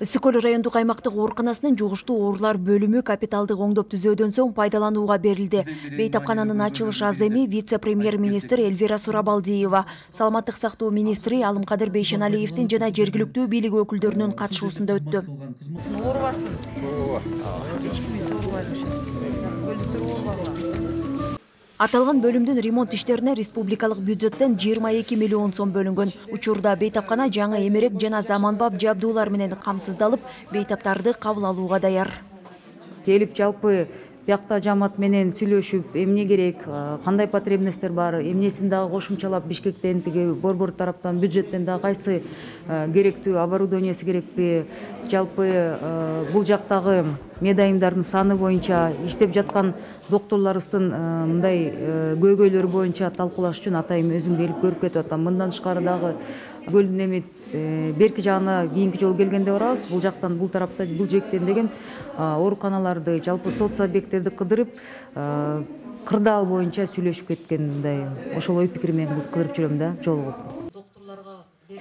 Ысык-Көл райондук аймактык ооруканасынын жугуштуу оорулар бөлүмү капиталдык оңдоп түзөөдөн соң пайдаланууга берилди. Бейтапкананын ачылыш аземи вице-премьер-министр Эльвира Сурабалдиева, саламаттык сактоо министри Алымкадыр Бейшеналиевдин жана жергиликтүү бийлик өкүлдөрүнүн катышуусунда өттү. Оорубасын. Эч кимиси оорубайт. Бөлүктөр оорубагыла. Аталган бөлүмдүн ремонт иштерине республикалык бюджеттен 22 миллион сом бөлүнгөн. Учурда бейтапкана жаңы эмерек жана заманбап жабдуулар менен камсыздалып, бейтаптарды кабыл алууга даяр. Келип жалпы биякта жамаат менен сүйлөшүп, эмне керек, кандай потребностьтер бар, эмнесин дагы кошумчалап Бишкектен тиги борбор тараптан бюджеттен дагы кайсы керектүү оборудованиясы керекпи, жалпы бул жактагы медайымдардын саны боюнча иштеп жаткан докторлорубуздун мындай көйгөйлөрү боюнча талкуулаш үчүн атайын өзүм келип көрүп кетип атам. Мындан тышкары дагы көлдүн эми берки жагына кийинки жолу келгенде барабыз. Бул жактан, бул тарапта, бул жектен деген ооруканаларды, жалпы соц объекттерди кыдырып, кырдаал боюнча сүйлөшүп кеткен мындай. Ошол ой пикир менен кыдырып жүрөм да, жолугуп.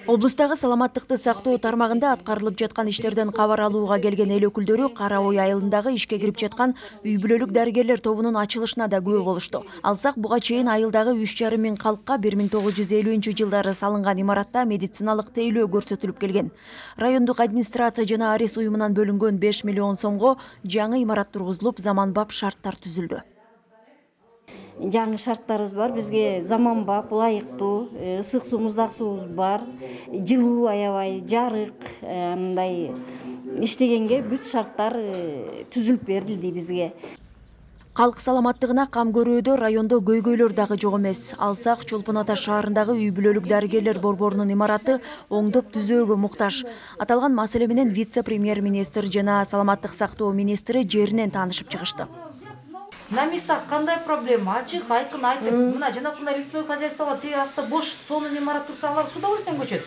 Облустагы саламаттыкты сактоо тармагында аткарылып жаткан иштерден кабар алууга келген эл өкүлдөрү Кара Ой айылындагы ишке кирип жаткан үй бүлөлүк дарыгерлер тобунун ачылышына да күбө болушту. Алсак, буга чейин айылдагы 3,5 миң калкка 1950-жылдары салынган имаратта медициналык тейлөө көрсөтүлүп келген. Райондук администрация жана Арес уюмунан бөлүнгөн 5 миллион сомго жаңы имарат тургузулуп, заманбап шарттар түзүлдү. Жаңы шарттарыбыз бар, бизге заманбап, ылайыктуу, ысык суу, муздак суубуз бар, жылуу аябай, жарык, мындай иштегенге бүт шарттар түзүлүп берилди бизге. Калк саламаттыгына кам көрүүдө райондо көйгөйлөр дагы жок эмес. Алсак, Чолпон Ата шаарындагы үй бүлөлүк дарыгерлер борборунун имараты оңдоп түзөөгө муктаж. Аталган маселе менен вице-премьер-министр жана саламаттык сактоо министри жеринен таанышып чыгышты. На местах кандай проблема, ачык, айкын айтып, мына жанакындай лесное хозяйствого тиги жакта бош сонун имарат турса, алар с удовольствием көчөт.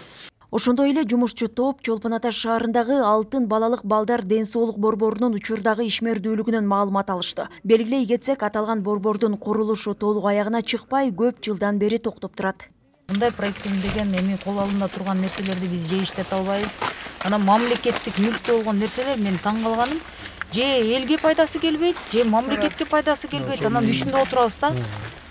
Ошондой эле жумушчу топ Чолпон Ата шаарындагы Алтын балалык балдар ден соолук борборунун учурдагы ишмердүүлүгүнөн маалымат алышты. Белгилей кетсек, аталган борбордун курулушу толук аягына чыкпай, көп жылдан бери токтоп турат. Мындай проекттелген эми кол алында турган нерселерди биз же иштете албайбыз. Анан мамлекеттик мүлктө болгон нерселер мен таң калганым, же элге пайдасы келбейт, же мамлекетке пайдасы келбейт. Анан үстүндө отурабыз да.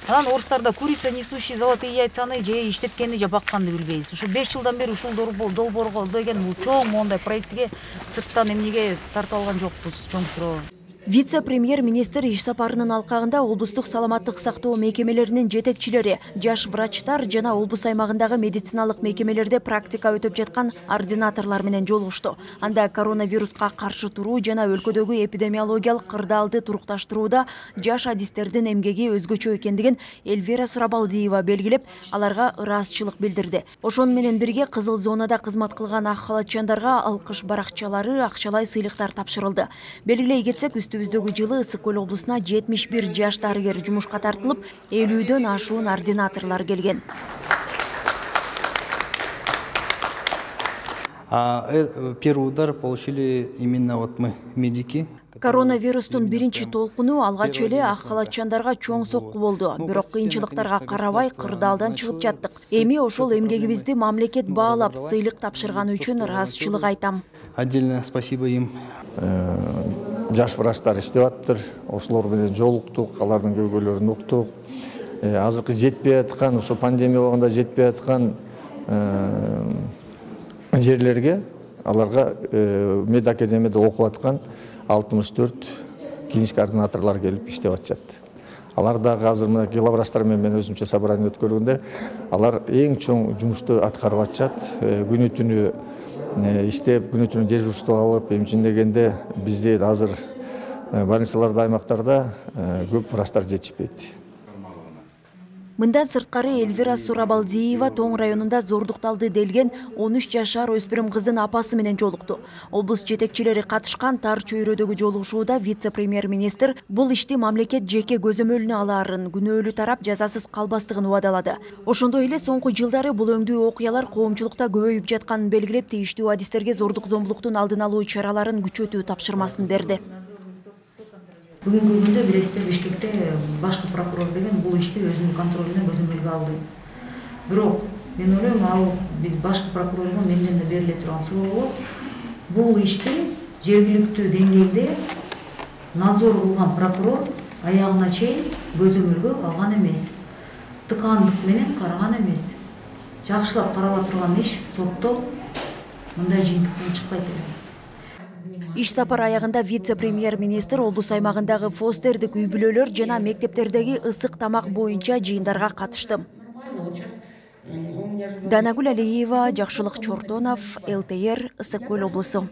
Анан орустарда курица несущий золотые яйцаны же иштеткенди же бакканды билбейбиз. Ушу 5 жылдан бери ушул долбоорго деген чоң моундай проектке сырттан эмнеге тартып алган жокпуз, чоң суроо. Вице-премьер-министр иш сапарынын алкагында облустук саламаттык сактоо мекемелеринин жетекчилери, жаш врачтар жана облус аймагындагы медициналык мекемелерде практика өтөп жаткан ординаторлор менен жолугушту. Анда коронавируска каршы туруу жана өлкөдөгү эпидемиологиялык кырдаалды турукташтырууда жаш адистердин эмгеги өзгөчө экендигин Эльвира Сурабалдиева белгилеп, аларга ыраазычылык билдирди. Ошону менен бирге кызыл зонада кызмат кылган ак халатчандарга алкыш баракчалары, акчалай сыйлыктар тапшырылды. Белгилей кетсек, үстүбүздөгү жылы Ысык-Көл облусуна 71 жаш дарыгер жумушка тартылып, 50дөн ашуун ординаторлор келген. Первый удар получили именно вот мы, медики. Коронавирустун биринчи толкуну алгач эле ак халатчандарга чоң сокку болду. Бирок кыйынчылыктарга карабай кырдаалдан чыгып жаттык. Эми ошол эмгегибизди мамлекет баалап, сыйлык тапшырганы үчүн ыраазычылык айтам. Отдельно спасибо им. Жаш врачтар иштеп атыптыр, ошолор менен жолуктук, алардын көйгөйлөрүн уктук. Азыркы жетпей аткан, ошо пандемия убагында жетпей аткан жерлерге, аларга медакадемияда окуп аткан 64 клиник координаторлор келип иштеп атышат. Алар дагы азыр мына главврачтар менен өзүнчө собрание өткөргөндө, алар эң чоң жумушту аткарып атышат. Күнү түнү иштеп, күнү түнү дежурство алып, эмчиндегенде бизде азыр больницаларда, аймактарда көп врачтар жетишпейт. Мындан сырткары Эльвира Сурабалдиева Тоң районунда зордукталды делген 13 жашар өспүрүм кыздын апасы менен жолукту. Облус жетекчилери катышкан тар чөйрөдөгү жолугушууда вице-премьер-министр бул ишти мамлекет жеке көзөмөлүнө алаарын, күнөөлүү тарап жазасыз калбастыгын убадалады. Ошондой эле соңку жылдары бул өңдүү окуялар коомчулукта көбөйүп жатканын белгилеп, тийиштүү адистерге зордук зомбулуктун алдын алуу чараларын күчөтүү тапшырмасын берди. Бүгүнкү күндө билесиздер, Бишкекте башкы прокурор деген бул ишти өзүнүн контролуна көзөмөлгө алды. Бирок мен ойлойм, ал биз башкы прокурорго менден да бериле турган суроо болот. бул ишти жергиликтүү деңгээлде назор кылган прокурор аягына чейин көзөмөлгө алган эмес, тыкаандык менен караган эмес. Жакшылап карала турган иш сотто мындай жыйынтыктан чыкпайт эле. Иш сапар аягында вице-премьер-министр облус аймагындагы фостердик үй-бүлөлөр жана мектептердеги ысык тамак боюнча жыйындарга катышты. Данагүл Алиева, Жакшылык Чортонов, ЛТР, Ысык Көл облусу.